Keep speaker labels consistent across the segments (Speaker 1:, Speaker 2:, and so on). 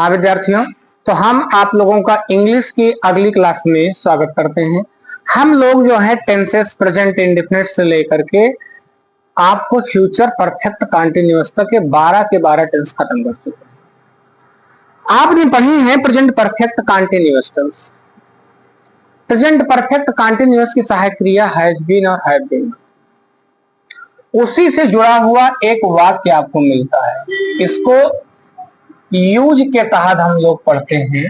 Speaker 1: हाँ विद्यार्थियों, तो हम आप लोगों का इंग्लिश की अगली क्लास में स्वागत करते हैं। हम लोग जो है टेंसेस प्रेजेंट इंडेफिनिट से लेकर के आपको फ्यूचर परफेक्ट कंटिन्यूअस तक के 12 टेंस खत्म कर चुके हैं। आपने पढ़ी है present perfect continuous tense. Present perfect continuous की सहायक क्रिया हैज बीन और हैव बीन, उसी से जुड़ा हुआ एक वाक्य आपको मिलता है। इसको यूज के तहत हम लोग पढ़ते हैं,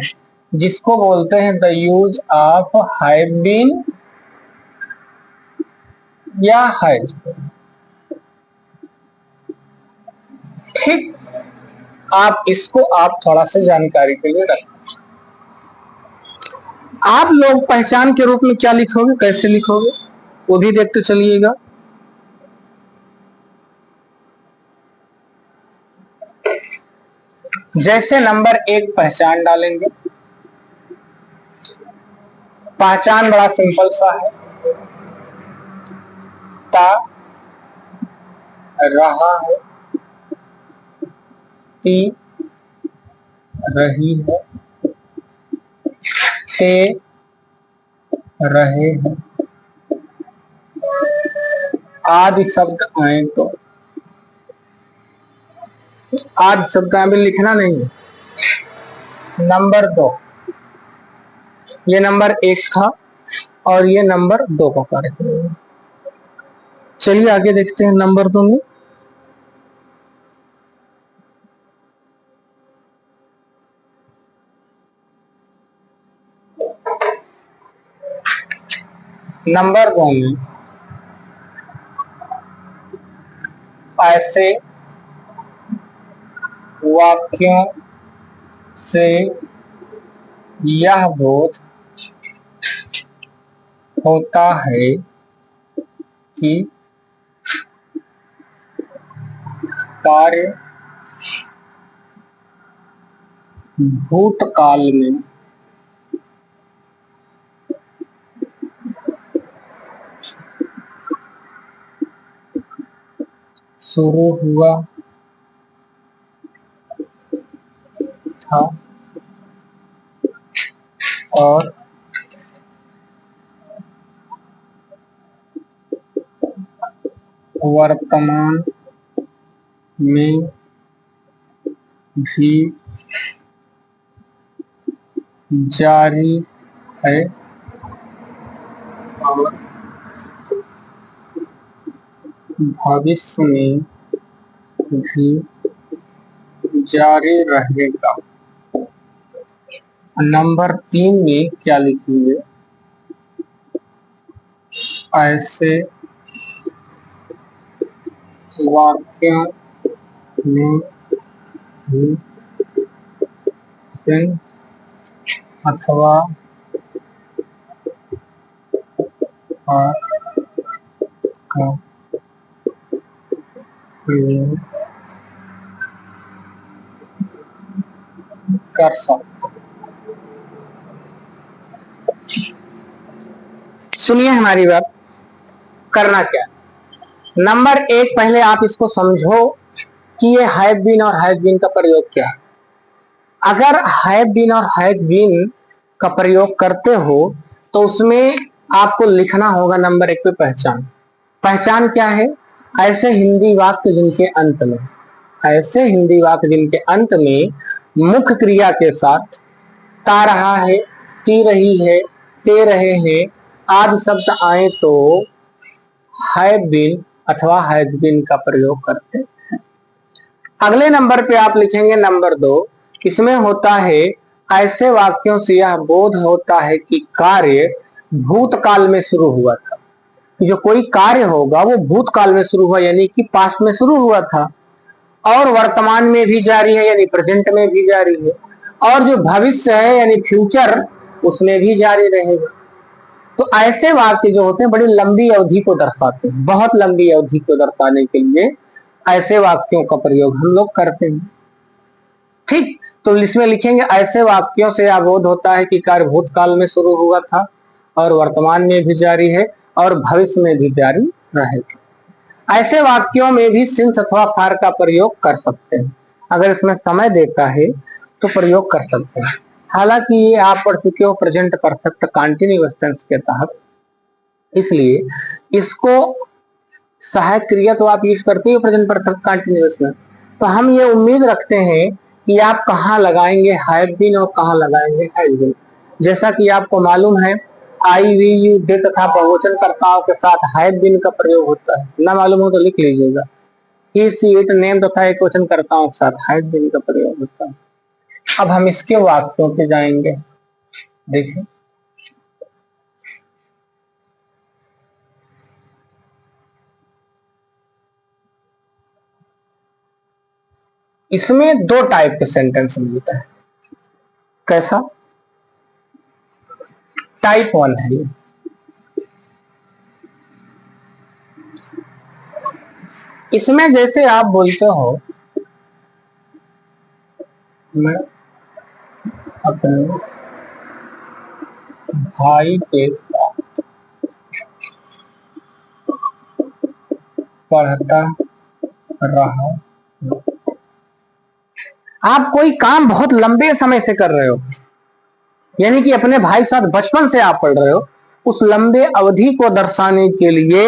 Speaker 1: जिसको बोलते हैं the use of have been या हैज बीन। ठीक, आप इसको आप थोड़ा सा जानकारी के लिए रखें। आप लोग पहचान के रूप में क्या लिखोगे, कैसे लिखोगे, वो भी देखते चलिएगा। जैसे नंबर 1 पहचान डालेंगे। पहचान बड़ा सिंपल सा है, ता, रहा है, ती, रही है, ते, रहे हैं, आदि शब्द आए तो। आदि शब्द अभी लिखना नहीं है। नंबर 2, ये नंबर 1 था और ये नंबर 2 का कार्य करेगा। चलिए आगे देखते हैं नंबर 2 में। नंबर 2 में ऐसे वाक्यों से यह बोध होता है कि कार्य भूतकाल में शुरू हुआ था और वर्तमान में भी जारी है और भविष्य में भी जारी रहेगा। नंबर 3 में क्या लिखेंगे, ऐसे वाक्यों में भी सिंह अथवा और का प्रयोग कर सकते। सुनिए हमारी बात, करना क्या। नंबर 1, पहले आप इसको समझो कि ये हैव बीन और हैज बीन का प्रयोग क्या है। अगर हैव बीन और हैज बीन का प्रयोग करते हो तो उसमें आपको लिखना होगा नंबर 1 पे पहचान। पहचान क्या है, ऐसे हिंदी वाक्य जिनके अंत में, ऐसे हिंदी वाक्य जिनके अंत में मुख्य क्रिया के साथ ता रहा है, ती रही है, ते रहे हैं आदि शब्द आए तो हैव बीन अथवा हैज बीन का प्रयोग करते हैं। अगले नंबर पे आप लिखेंगे नंबर 2, इसमें होता है ऐसे वाक्यों से यह बोध होता है कि कार्य भूतकाल में शुरू हुआ था। जो कोई कार्य होगा वो भूतकाल में शुरू हुआ, यानी कि पास्ट में शुरू हुआ था, और वर्तमान में भी जारी है, यानी प्रेजेंट में भी जारी है, और जो भविष्य है यानी फ्यूचर, उसमें भी जारी रहेगा। तो ऐसे वाक्य जो होते हैं बड़ी लंबी अवधि को दर्शाते हैं। बहुत लंबी अवधि को दर्शाने के लिए ऐसे वाक्यों का प्रयोग हम लोग करते हैं। ठीक, तो इसमें लिखेंगे ऐसे वाक्यों से अवबोध होता है कि कार्य भूतकाल में शुरू हुआ था और वर्तमान में भी जारी है और भविष्य में भी जारी रहेगा। ऐसे वाक्यों में भी सिंस अथवा फार का प्रयोग कर सकते हैं। अगर इसमें समय देता है तो प्रयोग कर सकते हैं। हालांकि ये आप पढ़ चुके हो प्रेजेंट परफेक्ट कंटीन्यूअस टेंस के तहत, इसलिए इसको सहायक क्रिया तो आप यूज करते हो प्रेजेंट परफेक्ट कंटीन्यूअस में। तो हम ये उम्मीद रखते हैं कि आप कहाँ लगाएंगे हैव बीन और कहाँ लगाएंगे हैज बीन। जैसा कि आपको मालूम है आई वी यू दे तथा बहुवचन कर्ताओं के साथ हैव बीन का प्रयोग होता है। ना मालूम हो तो लिख लीजिएगा। ही सी इट नेम तथा एक वचन कर्ताओं के साथ हैव बीन का प्रयोग होता है। अब हम इसके वाक्यों पे जाएंगे। देखिए इसमें दो टाइप के सेंटेंस मिलता है। कैसा? टाइप 1 है ये। इसमें जैसे आप बोलते हो मैं अपने भाई के साथ पढ़ता रहा। आप कोई काम बहुत लंबे समय से कर रहे हो, यानी कि अपने भाई के साथ बचपन से आप पढ़ रहे हो, उस लंबे अवधि को दर्शाने के लिए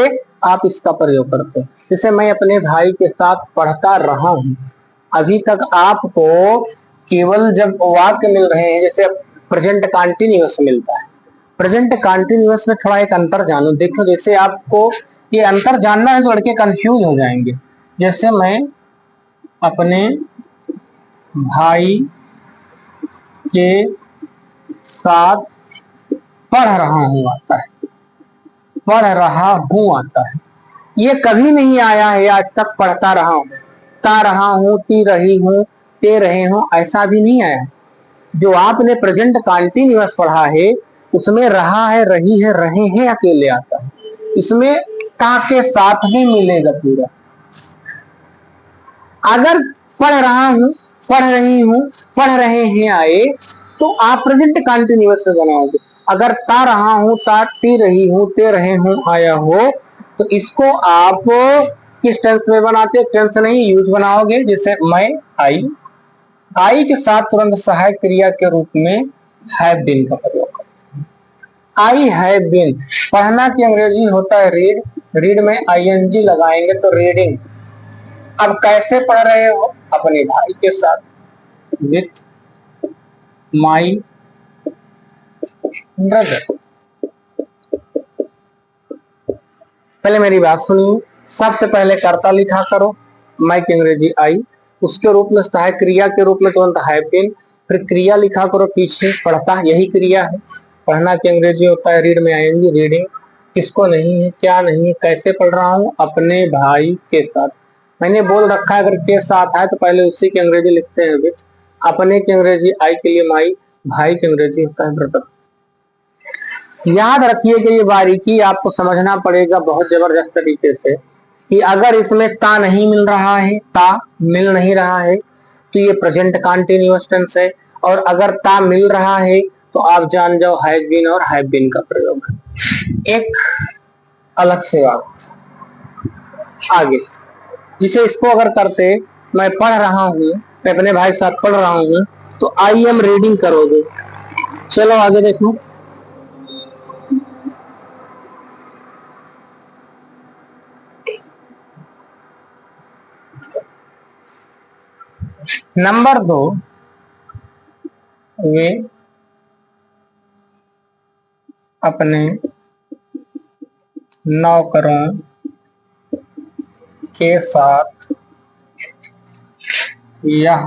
Speaker 1: आप इसका प्रयोग करते हो। जैसे मैं अपने भाई के साथ पढ़ता रहा हूं। अभी तक आपको केवल जब वाक्य मिल रहे हैं, जैसे प्रेजेंट कंटीन्यूअस मिलता है, प्रेजेंट कंटीन्यूअस में थोड़ा एक अंतर जानो। देखो जैसे आपको ये अंतर जानना है तो लड़के कंफ्यूज हो जाएंगे। जैसे मैं अपने भाई के साथ पढ़ रहा हूं आता है, पढ़ रहा हूं आता है। ये कभी नहीं आया है आज तक पढ़ता रहा हूं, ता रहा हूं, ती रही हूं, ते रहे हूं, ऐसा भी नहीं आया। जो आपने प्रेजेंट कंटीन्यूअस पढ़ा है उसमें रहा है, रही है, रहे हैं अकेले आता है। इसमें ता के साथ में मिलेगा पूरा। अगर पढ़ रहा हूं, पढ़ रही हूं, पढ़ रहे हैं आए तो आप प्रेजेंट कंटीन्यूअस में बनाओगे। अगर ता रहा हूं, ता ती रही हूं, ते रहे हूं आया हो तो इसको आप किस टेंस में बनाते? टेंस नहीं, यूज बनाओगे। जैसे मैं आई, आई के साथ तुरंत सहायक क्रिया के रूप में हैव बीन का प्रयोग करते। I have been. पढ़ना की अंग्रेजी होता है रीड, रीड में आईएनजी लगाएंगे तो रीडिंग। अब कैसे पढ़ रहे हो? अपने भाई के साथ, विथ माई ब्रदर। पहले मेरी बात सुनिए। सबसे पहले कर्ता लिखा करो, मैं की अंग्रेजी आई, उसके रूप में सहायक क्रिया के रूप में तुरंत हैव बीन, फिर क्रिया लिखा करो पीछे, पढ़ता, यही क्रिया है। पढ़ना की अंग्रेजी होता है रीड में आएंगे रीडिंग। किसको नहीं है, क्या नहीं है, कैसे पढ़ रहा हूं? अपने भाई के साथ। मैंने बोल रखा है अगर के साथ है तो पहले उसी की अंग्रेजी लिखते हैं विथ। अपने की अंग्रेजी आई के लिए माई, भाई की अंग्रेजी होता है ब्रदर। याद रखिए कि ये बारीकी आपको समझना पड़ेगा बहुत जबरदस्त तरीके से कि अगर इसमें ता नहीं मिल रहा है, ता मिल नहीं रहा है तो ये प्रेजेंट कंटीन्यूअस टेंस है, और अगर ता मिल रहा है तो आप जान जाओ हैव बीन और हैव बीन का प्रयोग है। एक अलग से बात आगे, जिसे इसको अगर करते मैं पढ़ रहा हूं, मैं अपने भाई के साथ पढ़ रहा हूं तो आई एम रीडिंग करोगे। चलो आगे देखो। नंबर 2, वे अपने नौकरों के साथ यह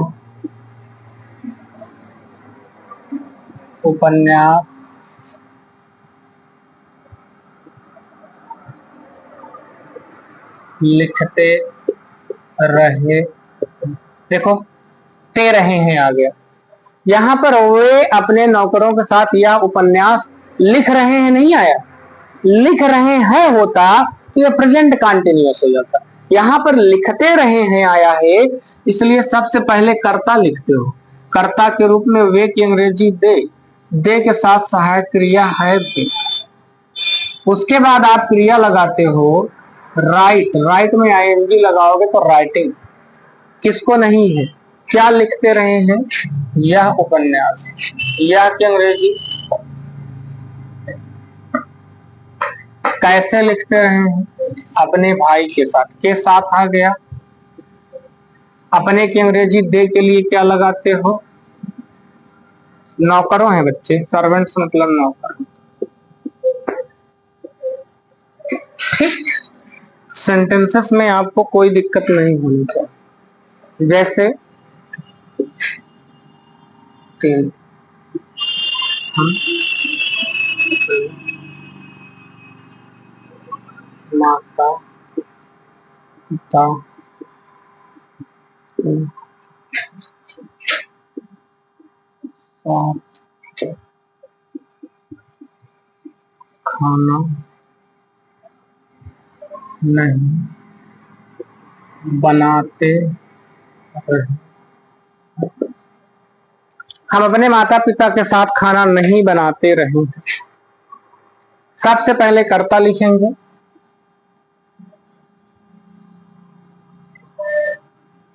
Speaker 1: उपन्यास लिखते रहे। देखो ते रहे हैं आ गया। यहाँ पर वे अपने नौकरों के साथ यह उपन्यास लिख रहे हैं नहीं आया, लिख रहे हैं होता तो यह प्रेजेंट कंटीन्यूअस हो जाता। यहाँ पर लिखते रहे हैं आया है, इसलिए सबसे पहले कर्ता लिखते हो। कर्ता के रूप में वे की अंग्रेजी दे, दे के साथ सहायक क्रिया है बीन। उसके बाद आप क्रिया लगाते हो राइट, राइट में आईएनजी लगाओगे तो राइटिंग। किसको नहीं है? क्या लिखते रहे हैं? यह उपन्यास। यह की अंग्रेजी कैसे लिखते रहे हैं? अपने भाई के साथ। के साथ आ गया। अपने की अंग्रेजी दे के लिए क्या लगाते हो? नौकरों हैं बच्चे, सर्वेंट्स मतलब नौकर। ठीक, सेंटेंसेस में आपको कोई दिक्कत नहीं होनी चाहिए। जैसे तीन, माता पिता साथ खाना नहीं बनाते रहे। हम अपने माता पिता के साथ खाना नहीं बनाते रहे। सबसे पहले कर्ता लिखेंगे,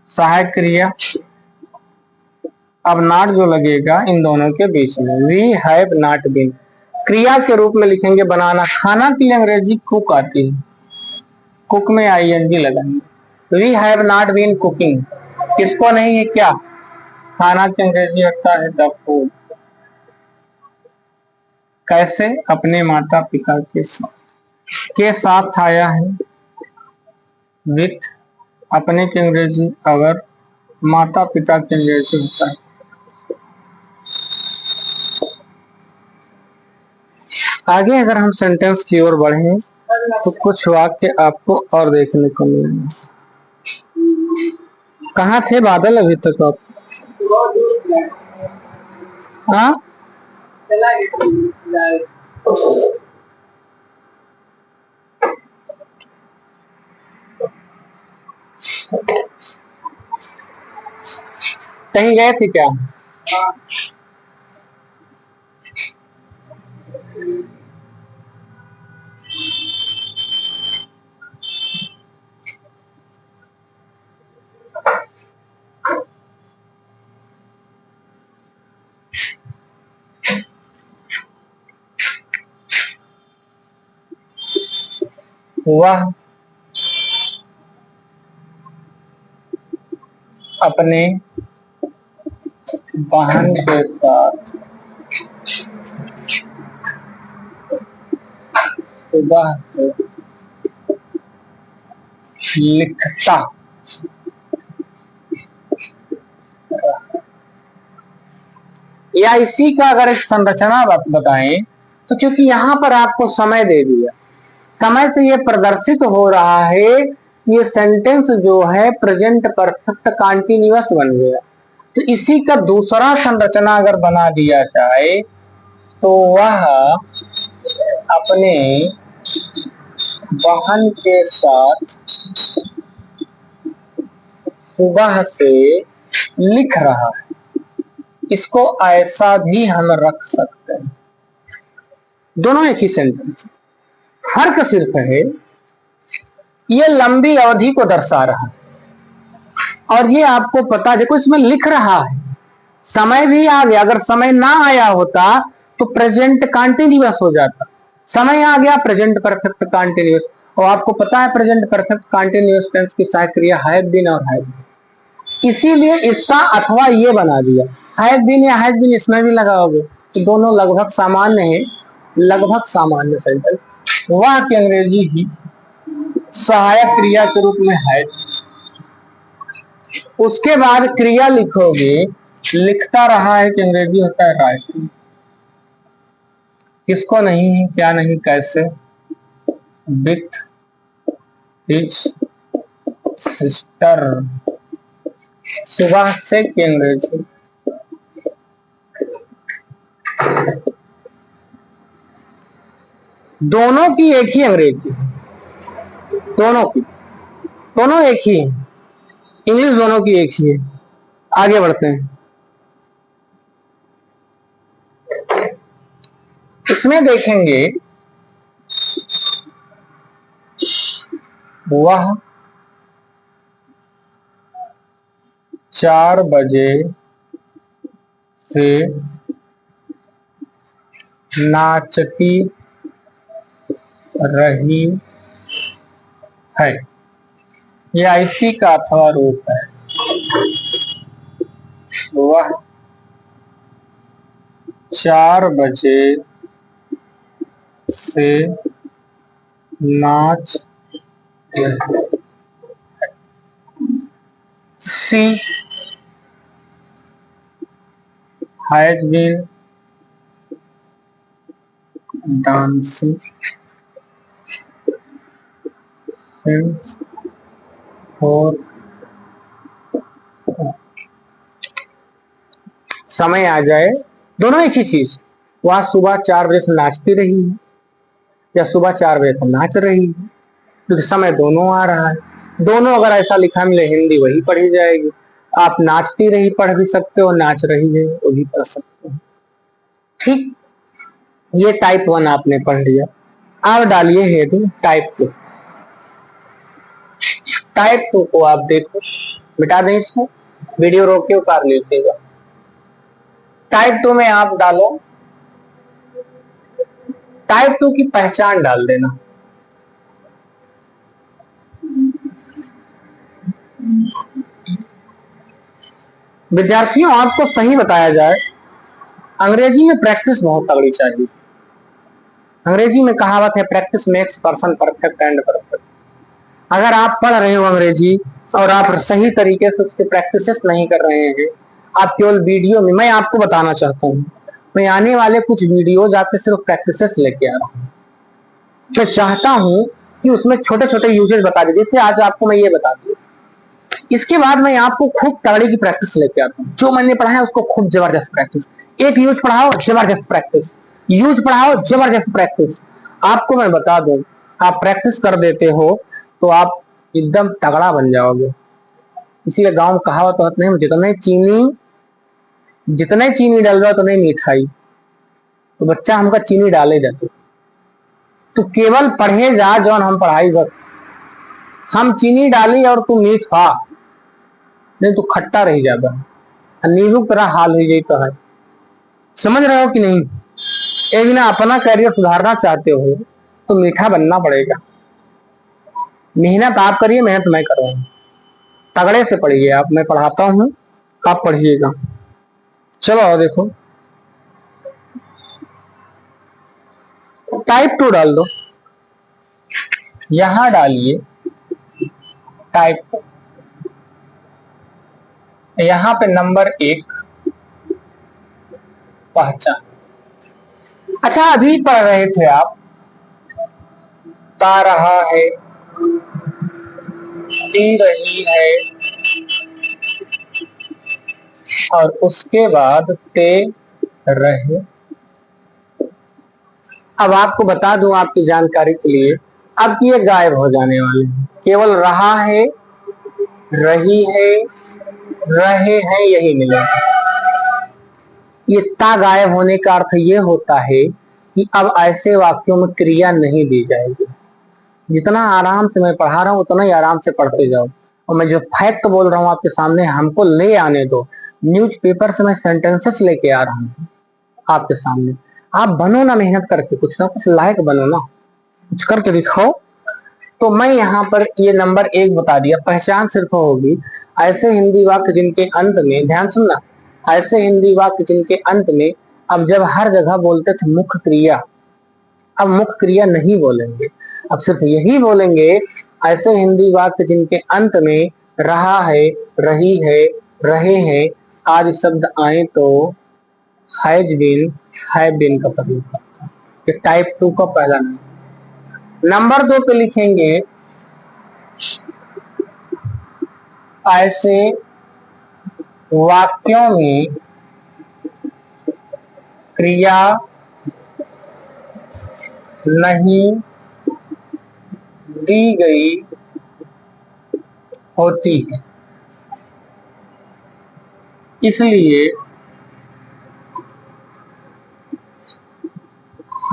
Speaker 1: सहायक क्रिया, अब नॉट जो लगेगा इन दोनों के बीच में। We have not been. क्रिया के रूप में लिखेंगे बनाना। खाना के लिए अंग्रेजी कुक आती है, कुक में आईएनजी लगाएंगे। We have not been cooking. किसको नहीं है? क्या? खाना की अंग्रेजी होता है द फूड। कैसे? अपने माता पिता के साथ। के साथ आया है विथ। अपने की अंग्रेजी अगर, माता पिता की अंग्रेजी होता है। आगे अगर हम सेंटेंस की ओर बढ़े तो कुछ वाक्य आपको और देखने को मिलेंगे। कहाँ थे बादल अभी तक आप? हाँ, कहीं गए थे क्या? वह अपने बहन के साथ सुबह से लिखता। या इसी का अगर एक संरचना बताएं तो, क्योंकि यहाँ पर आपको समय दे दिया, समय से ये प्रदर्शित हो रहा है ये सेंटेंस जो है प्रेजेंट परफेक्ट कंटीन्यूअस बन गया। तो इसी का दूसरा संरचना अगर बना दिया जाए तो वह अपने बहन के साथ सुबह से लिख रहा है। इसको ऐसा भी हम रख सकते हैं। दोनों एक ही सेंटेंस। फर्क सिर्फ है ये लंबी अवधि को दर्शा रहा है और ये आपको पता, देखो इसमें लिख रहा है, समय भी आ गया। अगर समय ना आया होता तो प्रेजेंट कंटिन्यूअस हो जाता। समय आ गया, प्रेजेंट परफेक्ट कंटिन्यूअस। और आपको पता है प्रेजेंट परफेक्ट कंटिन्यूअस टेंस की सहायक क्रिया हैव बीन और हैव बीन। इसीलिए इसका अथवा ये बना दिया। हैव बीन या हैव बीन इसमें भी लगाओगे तो दोनों लगभग सामान्य है, लगभग सामान्य सेंटेंस। वह की अंग्रेजी ही सहायक क्रिया के रूप में है। उसके बाद क्रिया लिखोगे, लिखता रहा है कि अंग्रेजी होता है राइटिंग। किसको नहीं है? क्या नहीं? कैसे? With his sister. सुबह से की अंग्रेजी दोनों की एक ही अंग्रेजी, दोनों की, दोनों एक ही, इंग्लिश दोनों की एक ही है। आगे बढ़ते हैं। इसमें देखेंगे वह 4 बजे से नाचती रही है। यह इसी का अथवा रूप है। वह 4 बजे से नाच रही। She has been dancing since four. समय आ जाए, दोनों एक ही चीज। वह सुबह 4 बजे से नाचती रही है या सुबह 4 बजे से नाच रही है, क्योंकि समय दोनों आ रहा है। दोनों अगर ऐसा लिखा मिले हिंदी वही पढ़ी जाएगी। आप नाचती रही पढ़ भी सकते हो, नाच रही है वो भी पढ़ सकते हो। ठीक, ये टाइप 1 आपने पढ़ लिया। अब डालिए हेडिंग टाइप 2। टाइप 2 को आप देखो, मिटा दें इसको, वीडियो रोक के उतार लीजिएगा। टाइप 2 में आप डालो, टाइप 2 की पहचान डाल देना। विद्यार्थियों, आपको सही बताया जाए, अंग्रेजी में प्रैक्टिस बहुत तगड़ी चाहिए। अंग्रेजी में कहावत है, practice makes person perfect and perfect. अगर आप पढ़ रहे हो अंग्रेजी और आप सही तरीके से उसके प्रैक्टिस नहीं कर रहे हैं, आप केवल वीडियो में, मैं आपको बताना चाहता हूँ, मैं आने वाले कुछ वीडियोज आपके सिर्फ प्रैक्टिस लेके आ रहा हूँ। मैं चाहता हूँ कि उसमें छोटे छोटे यूजेज बता दे, जैसे आज आपको मैं ये बता दूं। इसके बाद मैं आपको खूब तगड़े की प्रैक्टिस लेके आता हूँ। जो मैंने पढ़ा है उसको खूब जबरदस्त प्रैक्टिस। एक यूज पढ़ाओ, जबरदस्त प्रैक्टिस। यूज पढ़ाओ, जबरदस्त प्रैक्टिस। आपको मैं बता दूं, आप प्रैक्टिस कर देते हो तो आप एकदम तगड़ा बन जाओगे। इसीलिए गांव में कहावत होत नहीं, जितने चीनी डाल रहा तो नहीं मिठाई। तो बच्चा हमका चीनी डाले जाते, तो केवल पढ़े जा जौन हम पढ़ाई बस। हम चीनी डाली और तू मीठा, नहीं तो खट्टा रह जाता, नींबू तरह हाल हो जाता है। समझ रहे हो कि नहीं? एक ना अपना करियर सुधारना चाहते हो तो मीठा बनना पड़ेगा। मेहनत आप करिए, मेहनत मैं कर रहा हूं। तगड़े से पढ़िए आप, मैं पढ़ाता हूं, आप पढ़िएगा। चलो आओ देखो, टाइप 2 डाल दो, यहां डालिए टाइप 2। यहां पे नंबर 1 पहचान। अच्छा, अभी पढ़ रहे थे आप, ता रहा है, ती रही है, और उसके बाद ते रहे। अब आपको बता दूं आपकी जानकारी के लिए, अब ये गायब हो जाने वाले हैं। केवल रहा है, रही है, रहे हैं यही मिलेगा। ये ता गायब होने का अर्थ ये होता है कि अब ऐसे वाक्यों में क्रिया नहीं दी जाएगी। जितना आराम से मैं पढ़ा रहा हूं उतना ही आराम से पढ़ते जाओ। और मैं जो फैक्ट बोल रहा हूं आपके सामने, हमको ले आने दो। न्यूज़पेपर से मैं सेंटेंसेस लेके आ रहा हूं आपके सामने। आप बनो ना मेहनत करके, कुछ ना कुछ लायक बनो ना, कुछ करके दिखाओ। तो मैं यहाँ पर ये नंबर 1 बता दिया। पहचान सिर्फ होगी ऐसे हिंदी वाक्य जिनके अंत में, ध्यान सुनना, ऐसे हिंदी वाक्य जिनके अंत में, अब जब हर जगह बोलते थे मुख्य क्रिया, अब मुख्य क्रिया नहीं बोलेंगे, अब सिर्फ यही बोलेंगे। ऐसे हिंदी वाक्य जिनके अंत में रहा है, रही है, रहे हैं आदि शब्द आए तो हैज बीन, हैव बीन का प्रयोग करता है। टाइप 2 का पहला नंबर 2 पे लिखेंगे ऐसे वाक्यों में क्रिया नहीं दी गई होती है, इसलिए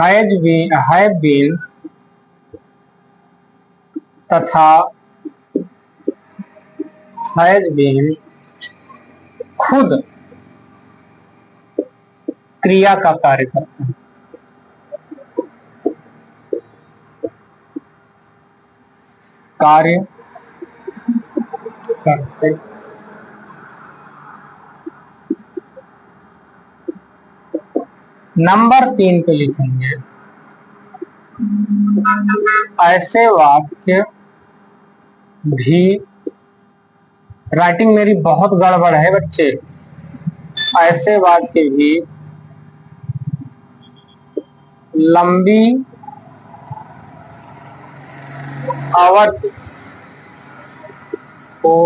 Speaker 1: हैव बीन तथा हैज बीन खुद क्रिया का कार्य करते हैं। कार्य करते नंबर 3 पे लिखेंगे ऐसे वाक्य भी, राइटिंग मेरी बहुत गड़बड़ है बच्चे, ऐसे वाक्य भी लंबी अवधि को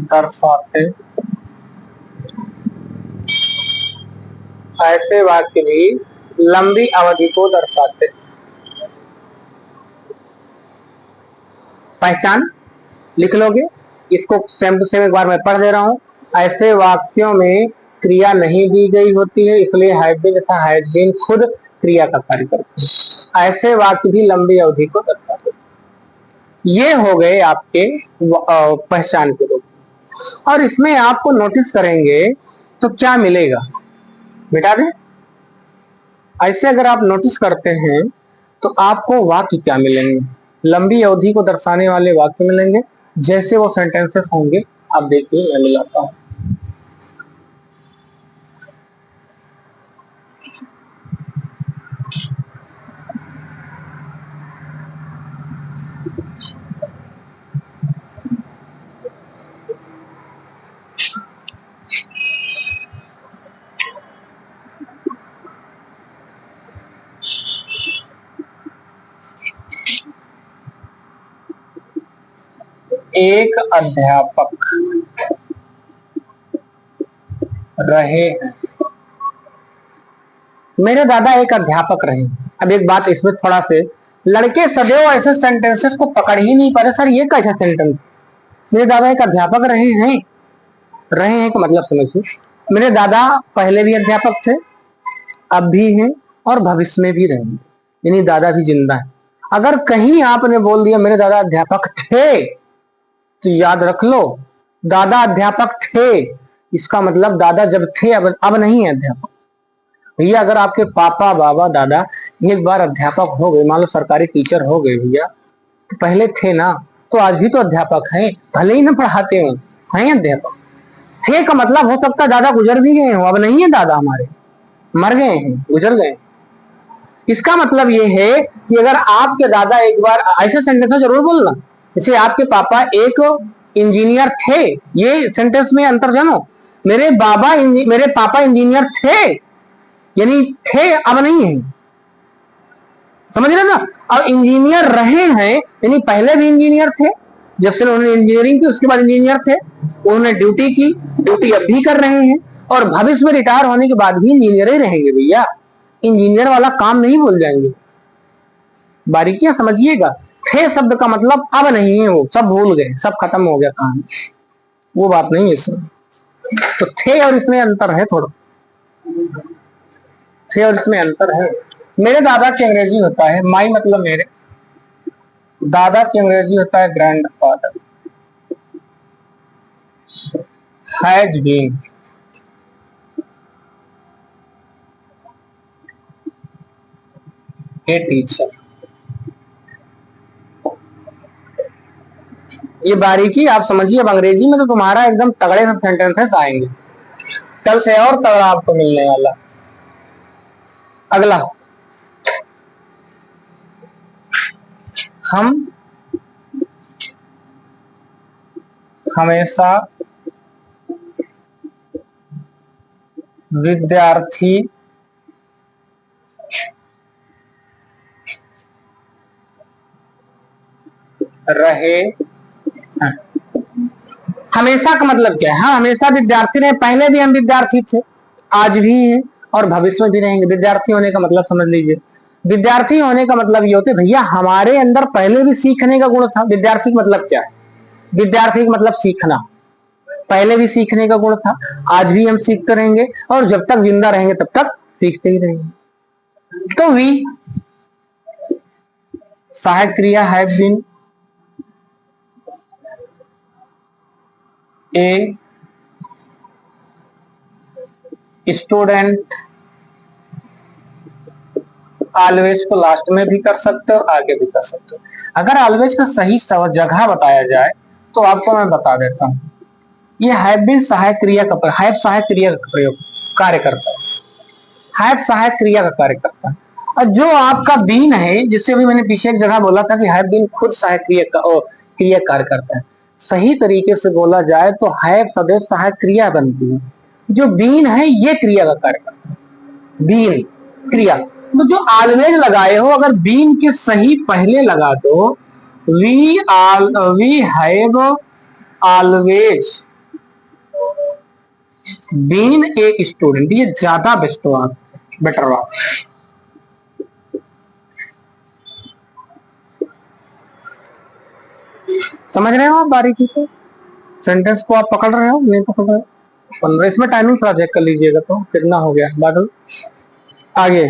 Speaker 1: दर्शाते, ऐसे वाक्य भी लंबी अवधि को दर्शाते। पहचान लिख लोगे इसको, सेम टू सेम एक बार मैं पढ़ दे रहा हूं। ऐसे वाक्यों में क्रिया नहीं दी गई होती है, इसलिए हैव बीन तथा हैड बीन खुद क्रिया का कार्य करते हैं। ऐसे वाक्य भी लंबी अवधि को दर्शाते। ये हो गए आपके पहचान के रूप। और इसमें आपको नोटिस करेंगे तो क्या मिलेगा बेटा दे, ऐसे अगर आप नोटिस करते हैं तो आपको वाक्य क्या मिलेंगे, लंबी अवधि को दर्शाने वाले वाक्य मिलेंगे। जैसे वो सेंटेंसेस होंगे आप देखिए मैं मिलाता हूं। एक अध्यापक रहे हैं, मेरे दादा एक अध्यापक रहे। अब एक बात इसमें थोड़ा से, लड़के सदैव ऐसे सेंटेंसेस को पकड़ ही नहीं पाते, सर ये कैसा सेंटेंस, मेरे दादा एक अध्यापक रहे हैं, रहे हैं का मतलब समझिए, मेरे दादा पहले भी अध्यापक थे, अब भी हैं और भविष्य में भी रहेंगे, यानी दादा भी जिंदा है। अगर कहीं आपने बोल दिया मेरे दादा अध्यापक थे, तो याद रख लो दादा अध्यापक थे, इसका मतलब दादा जब थे अब नहीं है अध्यापक। भैया अगर आपके पापा बाबा दादा एक बार अध्यापक हो गए, मान लो सरकारी टीचर हो गए भैया, तो पहले थे ना, तो आज भी तो अध्यापक हैं, भले ही ना पढ़ाते हो, हैं अध्यापक। थे का मतलब हो सकता है दादा गुजर भी गए हो, अब नहीं है दादा हमारे, मर गए हैं, गुजर गए। इसका मतलब ये है कि अगर आपके दादा एक बार, ऐसे सेंटेंस जरूर बोलना, जैसे आपके पापा एक इंजीनियर थे, ये सेंटेंस में अंतर जानो, मेरे पापा इंजीनियर थे, यानी थे अब नहीं है, समझ रहे ना। अब इंजीनियर रहे हैं यानी पहले भी इंजीनियर थे, जब से उन्होंने इंजीनियरिंग की उसके बाद इंजीनियर थे, उन्होंने ड्यूटी की, ड्यूटी अब भी कर रहे हैं, और भविष्य में रिटायर होने के बाद भी इंजीनियर ही रहेंगे भैया, इंजीनियर वाला काम नहीं भूल जाएंगे। बारीकियां समझिएगा, थे शब्द का मतलब अब नहीं है, वो सब भूल गए, सब खत्म हो गया काम, वो बात नहीं है इसमें। तो थे और इसमें अंतर है थोड़ा, थे और इसमें अंतर है। मेरे दादा की अंग्रेजी होता है, माई मतलब मेरे, दादा की अंग्रेजी होता है grandfather. Has been a teacher. ये बारीकी आप समझिए, अब अंग्रेजी में तो तुम्हारा एकदम तगड़े से सेंटेंसेस आएंगे, कल से और तगड़ा आपको मिलने वाला। अगला, हम हमेशा विद्यार्थी रहे हैं। हमेशा का मतलब क्या है, हम हमेशा विद्यार्थी रहे, पहले भी हम विद्यार्थी थे, आज भी हैं और भविष्य में भी रहेंगे। विद्यार्थी होने का मतलब समझ लीजिए, विद्यार्थी होने का मतलब ये होता है भैया हमारे अंदर पहले भी सीखने का गुण था। विद्यार्थी का मतलब क्या है, विद्यार्थी का मतलब सीखना, पहले भी सीखने का गुण था, आज भी हम सीखते रहेंगे और जब तक जिंदा रहेंगे तब तक सीखते ही रहेंगे। तो वी सहायक क्रिया have been, a student, always को लास्ट में भी कर सकते हो, आगे भी कर सकते हो। अगर ऑलवेज का सही जगह बताया जाए तो आपको मैं बता देता हूं। ये हैव बीन सहायक क्रिया का, हैव सहायक क्रिया का प्रयोग कार्य करता है, हैव सहायक क्रिया का कार्य करता है। और जो आपका बीन है, जिससे अभी मैंने पीछे एक जगह बोला था कि हैव बीन खुद सहायक क्रिया कार्य करता है, सही तरीके से बोला जाए तो हैव सदैव सहायक क्रिया बनती है। जो बीन है ये क्रिया का कार्य करता है, बीन क्रिया। तो जो ऑलवेज लगाए हो, अगर बीन के सही पहले लगा दो, we have always been a student, ये ज्यादा बेटर बात। समझ रहे हो आप बारीकी से? सेंटेंस को आप पकड़ रहे हो, नहीं पकड़ रहे हो? 15, इसमें टाइमिंग थोड़ा चेक कर लीजिएगा तो कितना हो गया बादल। आगे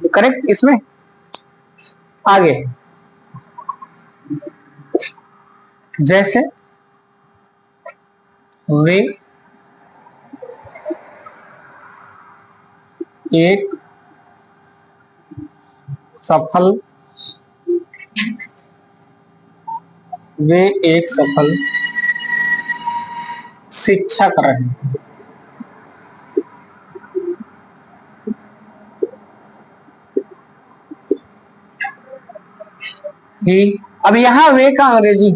Speaker 1: करेक्ट, इसमें आगे जैसे वे एक सफल, वे एक सफल शिक्षक रहे। ही, अब यहाँ वे का अंग्रेजी,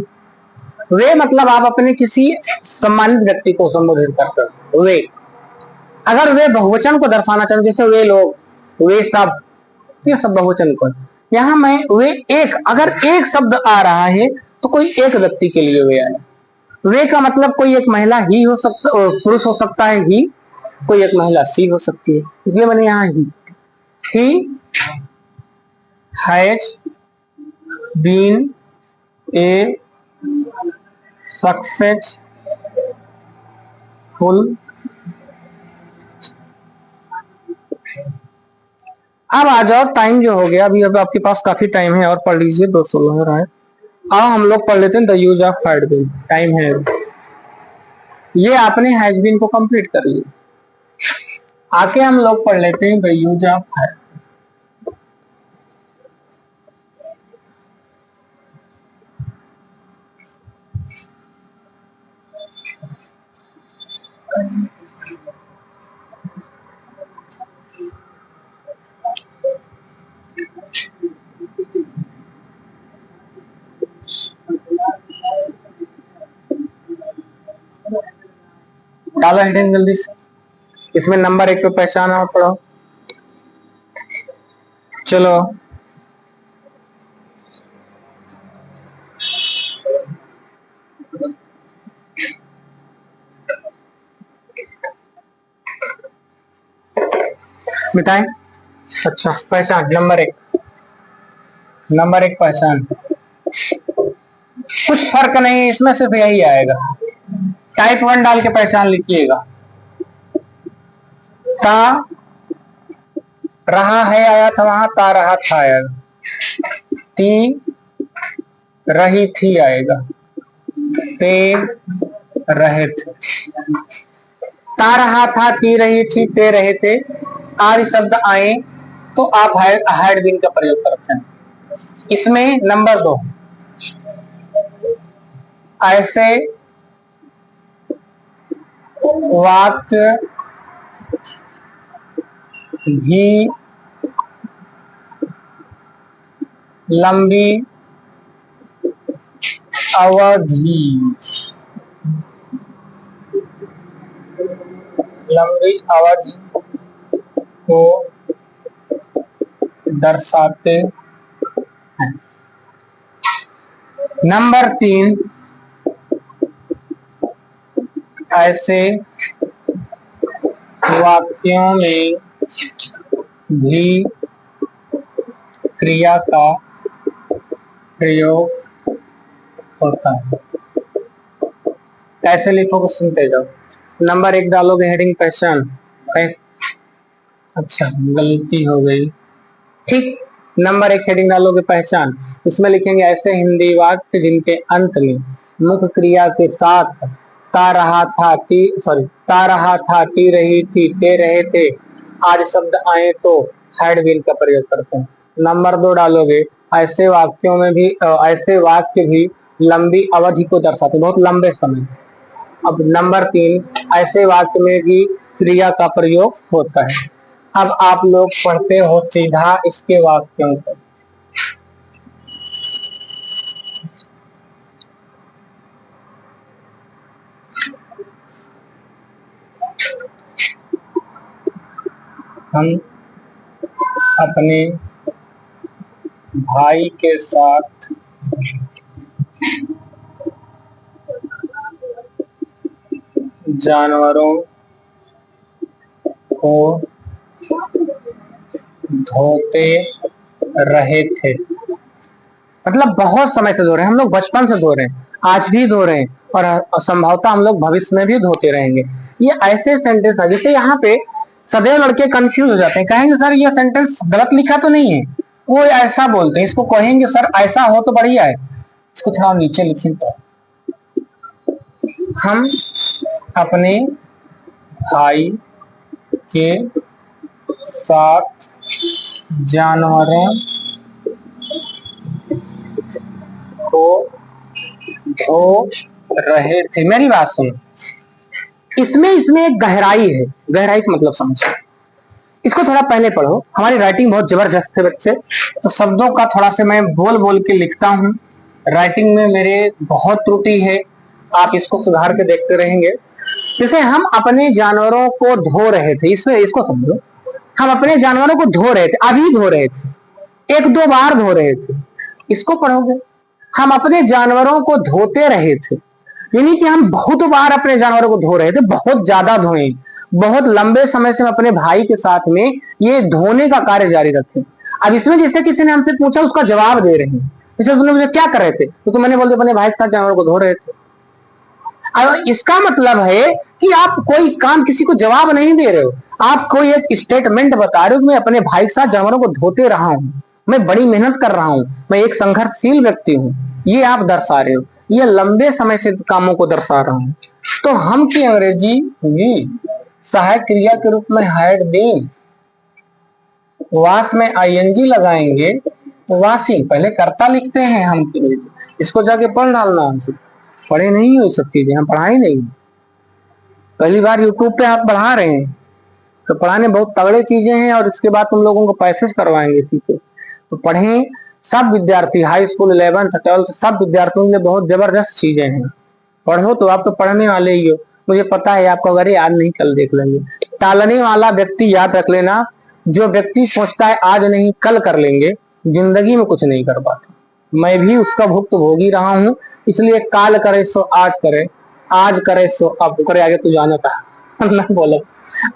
Speaker 1: वे मतलब आप अपने किसी सम्मानित व्यक्ति को संबोधित करते हो वे। अगर वे बहुवचन को दर्शाना चाहते, जैसे वे लोग, वे सब, ये सब बहुवचन को। यहाँ मैं वे एक, अगर एक शब्द आ रहा है तो कोई एक व्यक्ति के लिए वे आया। वे का मतलब कोई एक महिला ही हो सकता, पुरुष हो सकता है ही, कोई एक महिला सी हो सकती है, इसलिए मैंने यहाँ ही हैज बीन ए सक्सेसफुल। अब आ जाओ, टाइम जो हो गया अभी, अब आपके पास काफी टाइम है और पढ़ लीजिए, 216 हो रहा है। आओ हम लोग पढ़ लेते हैं the use of had been, time है। ये आपने हैज बीन को कंप्लीट कर लिया, आके हम लोग पढ़ लेते हैं द यूज ऑफ हैड। डालो हेडिंग जल्दी से, इसमें नंबर 1 पे पहचाना और पढ़ो। चलो मिटाएं। अच्छा, पहचान नंबर 1, नंबर 1 पहचान, कुछ फर्क नहीं, इसमें सिर्फ यही आएगा। टाइप 1 डाल के पहचान लिखिएगा। ता रहा है आया था, वहां ता रहा था आएगा। ती रही थी आएगा, ते रहे थे। ता रहा था, ती रही थी, ते रहे थे, आदि शब्द आए तो आप हैड बीन का प्रयोग करते हैं। इसमें नंबर 2, ऐसे वाक्य भी लंबी अवधि, लंबी अवधि को दर्शाते हैं। नंबर 3, ऐसे वाक्यों में भी क्रिया का प्रयोग होता है। कैसे लिखोगे सुनते जाओ। नंबर 1 डालोगे हेडिंग पहचान, अच्छा गलती हो गई, ठीक। नंबर 1 हेडिंग डालोगे पहचान, इसमें लिखेंगे ऐसे हिंदी वाक्य जिनके अंत में मुख्य क्रिया के साथ ता रहा था टी सॉरी ता रहा था टी रही थी ते रहे थे आज शब्द आए तो हैड बीन का प्रयोग करते हैं। नंबर 2 डालोगे ऐसे वाक्यों में भी ऐसे वाक्य भी लंबी अवधि को दर्शाते, बहुत लंबे समय। अब नंबर 3 ऐसे वाक्य में भी क्रिया का प्रयोग होता है। अब आप लोग पढ़ते हो सीधा इसके वाक्यों को। हम अपने भाई के साथ जानवरों को धोते रहे थे। मतलब बहुत समय से धो रहे हैं, हम लोग बचपन से धो रहे हैं, आज भी धो रहे हैं और संभवतः हम लोग भविष्य में भी धोते रहेंगे। ये ऐसे सेंटेंस है जैसे यहाँ पे सदैव लड़के कंफ्यूज हो जाते हैं, कहेंगे सर ये सेंटेंस गलत लिखा तो नहीं है, वो ऐसा बोलते हैं, इसको कहेंगे सर ऐसा हो तो बढ़िया है, इसको थोड़ा नीचे लिखें तो हम अपने भाई के साथ जानवरों को धो रहे थे। मेरी बात सुनो, इसमें इसमें एक गहराई है, गहराई का मतलब समझो। इसको थोड़ा पहले पढ़ो, हमारी राइटिंग बहुत जबरदस्त है बच्चे, तो शब्दों का थोड़ा से मैं बोल बोल के लिखता हूँ, राइटिंग में मेरे बहुत त्रुटि है, आप इसको सुधार के देखते रहेंगे। जैसे हम अपने जानवरों को धो रहे थे, इसमें इसको समझो, हम अपने जानवरों को धो रहे थे, अभी धो रहे थे, एक दो बार धो रहे थे, इसको पढ़ोगे। हम अपने जानवरों को धोते रहे थे, यानी कि हम बहुत बार अपने जानवरों को धो रहे थे, बहुत ज्यादा धोए, बहुत लंबे समय से हम अपने भाई के साथ में ये धोने का कार्य जारी रखे। अब इसमें जैसे किसी ने हमसे पूछा उसका जवाब दे रहे हैं, जैसे तुमने मुझे क्या कर रहे थे, तो मैंने बोल दिया अपने भाई के साथ जानवरों को धो रहे थे। अब इसका मतलब है कि आप कोई काम किसी को जवाब नहीं दे रहे हो, आप कोई एक स्टेटमेंट बता रहे हो कि मैं अपने भाई के साथ जानवरों को धोते रहा हूं, मैं बड़ी मेहनत कर रहा हूं, मैं एक संघर्षशील व्यक्ति हूं, ये आप दर्शा रहे हो, ये लंबे समय से कामों को दर्शा रहा हूं। तो हम की अंग्रेजी भी सहायक क्रिया के रूप में हैड बीन, वास में आईएनजी लगाएंगे तो वासिंग, पहले कर्ता लिखते हैं हम की अंग्रेजी, इसको जाके पढ़ डालना हमसे, पढ़े नहीं हो सब चीजें, हम पढ़ाई नहीं, पहली बार यूट्यूब पे आप पढ़ा रहे हैं, तो पढ़ाने बहुत तगड़े चीजें हैं और इसके बाद तुम लोगों को पैसेज करवाएंगे इसी पे, तो पढ़ें। सब विद्यार्थी हाई स्कूल 11th 12th सब विद्यार्थियों के लिए बहुत जबरदस्त चीजें हैं, पढ़ो तो आप तो पढ़ने वाले ही हो, मुझे पता है आपको, अगर याद नहीं कल देख लेंगे। टालने वाला व्यक्ति याद रख लेना, जो व्यक्ति सोचता है आज नहीं कल कर लेंगे, जिंदगी में कुछ नहीं कर पाता। मैं भी उसका भुक्तभोगी रहा हूं, इसलिए काल करे सो आज करे, आज करे सो अब करे, आगे तू जाना था ना बोलो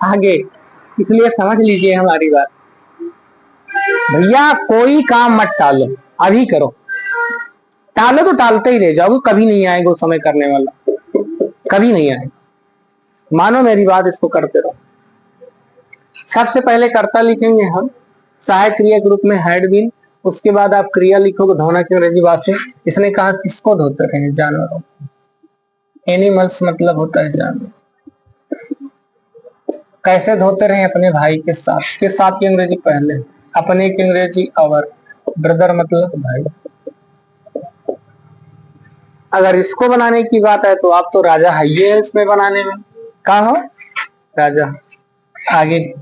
Speaker 1: आगे, इसलिए समझ लीजिए हमारी बात। भैया कोई काम मत टालो, अभी करो, टालो तो टालते ही रह जाओगे, कभी नहीं आएगा उस समय करने वाला, कभी नहीं आएगा, मानो मेरी बात, इसको करते रहो। सबसे पहले कर्ता लिखेंगे हम सहायक क्रिया के रूप में हैड बीन, उसके बाद आप क्रिया लिखोगे धोना की अंग्रेजी भाषा। इसने कहा किसको धोते रहे, जानवरों, एनिमल्स मतलब होता है जानवर। कैसे धोते रहे, अपने भाई के साथ, के साथ की अंग्रेजी पहले, अपने की अंग्रेजी अवर, ब्रदर मतलब भाई। अगर इसको बनाने की बात है तो आप तो राजा है इसमें बनाने में, कहा हो राजा, आगे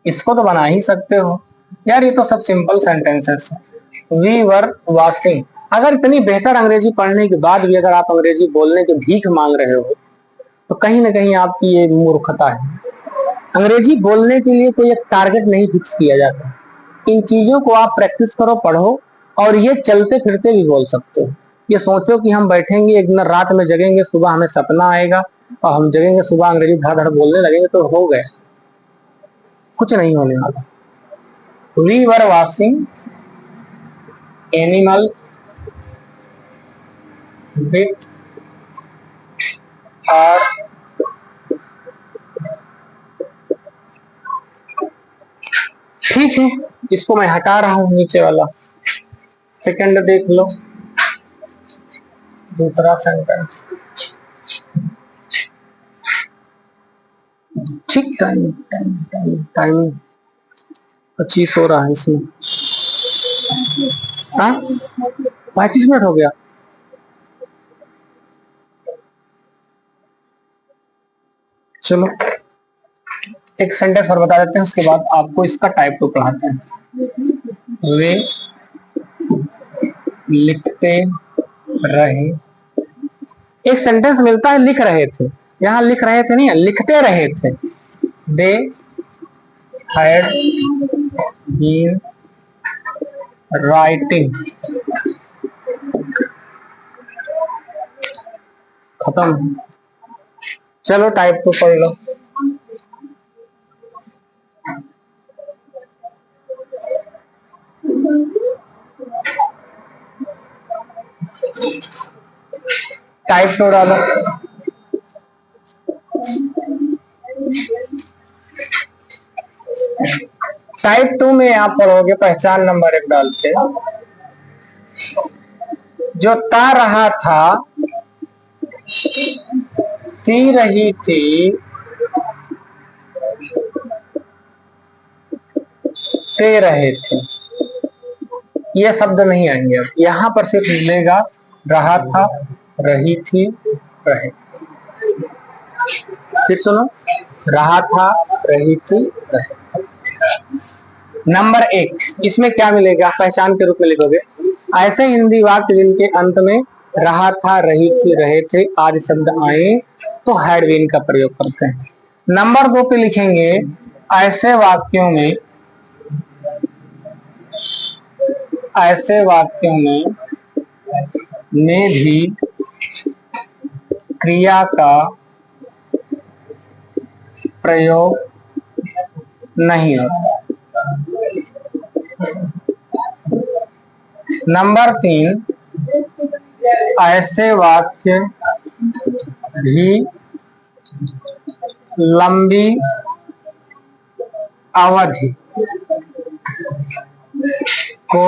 Speaker 1: इसको तो बना ही सकते हो यार, ये तो सब सिंपल सेंटेंसेस है। वी वर वॉशिंग, अगर इतनी बेहतर अंग्रेजी पढ़ने के बाद भी अगर आप अंग्रेजी बोलने की भीख मांग रहे हो तो कहीं ना कहीं आपकी ये मूर्खता है। अंग्रेजी बोलने के लिए कोई एक टारगेट नहीं फिक्स किया जाता, इन चीजों को आप प्रैक्टिस करो, पढ़ो, और ये चलते फिरते भी बोल सकते हो। ये सोचो कि हम बैठेंगे एक दिन रात में जगेंगे, सुबह हमें सपना आएगा और हम जगेंगे सुबह अंग्रेजी धड़ धड़ बोलने लगेंगे तो हो गए, कुछ नहीं होने वाला। We were washing animals with our ठीक है, इसको मैं हटा रहा हूं नीचे वाला। सेकंड देख लो, दूसरा सेंटेंस। ठीक, टाइम टाइम टाइम टाइम 25 हो रहा है इसमें। हाँ, 35 मिनट हो गया। चलो एक सेंटेंस और बता देते हैं, उसके बाद आपको इसका टाइप 2 पढ़ाते हैं। वे लिखते रहे, एक सेंटेंस मिलता है लिख रहे थे, यहाँ लिख रहे थे नहीं है, लिखते रहे थे। दे हैड बीन राइटिंग, खत्म। चलो टाइप 2 पढ़ लो। टाइप 2 डालो। टाइप 2 में आप पढ़ोगे पहचान नंबर 1 डाल के, जो ता रहा था, ती रही थी, ते रहे थे, ये शब्द नहीं आएंगे। अब यहाँ पर सिर्फ मिलेगा रहा था, रही थी, रहे। फिर सुनो, रहा था, रही थी, रहे। नंबर 1, इसमें क्या मिलेगा? पहचान के रूप में लिखोगे ऐसे हिंदी वाक्य जिनके अंत में रहा था, रही थी, रहे थे आदि शब्द आए तो हैड बीन का प्रयोग करते हैं। नंबर 2 पे लिखेंगे ऐसे वाक्यों में भी क्रिया का प्रयोग नहीं होता। नंबर 3, ऐसे वाक्य भी लंबी अवधि को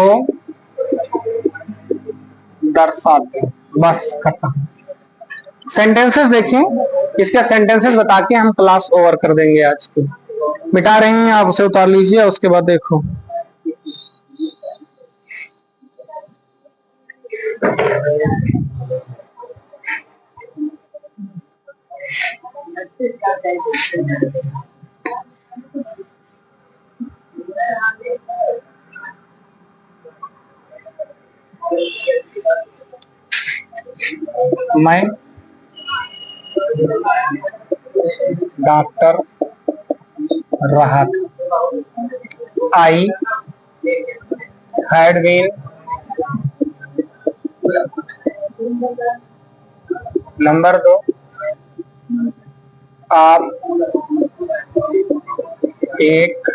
Speaker 1: दर्शाते हैं। बस खत्म। सेंटेंसेस देखें, इसके सेंटेंसेस बता के हम क्लास ओवर कर देंगे आज की। मिटा रहे हैं, आप उसे उतार लीजिए, उसके बाद देखो। मैं डॉक्टर रहा था। I had been. नंबर 2, आप एक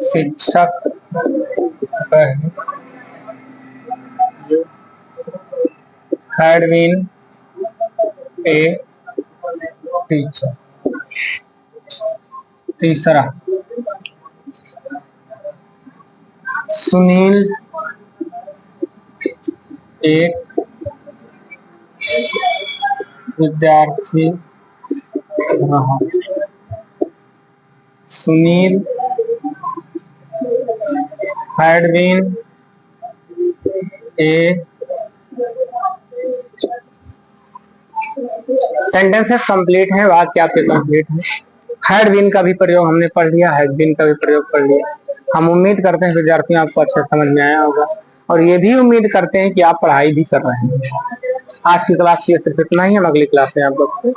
Speaker 1: शिक्षक रहे। Had been a teacher. तीसरा, सुनील एक विद्यार्थी रहा। Sunil had been a. Sentences complete है, वाक्य आपके कंप्लीट है। हैड बीन का भी प्रयोग हमने पढ़ लिया, हैड बीन का भी प्रयोग पढ़ लिया। हम उम्मीद करते हैं विद्यार्थियों आपको अच्छा समझ में आया होगा, और ये भी उम्मीद करते हैं कि आप पढ़ाई भी कर रहे हैं। आज की क्लास ये सिर्फ इतना ही, हम अगली क्लास में आप लोग से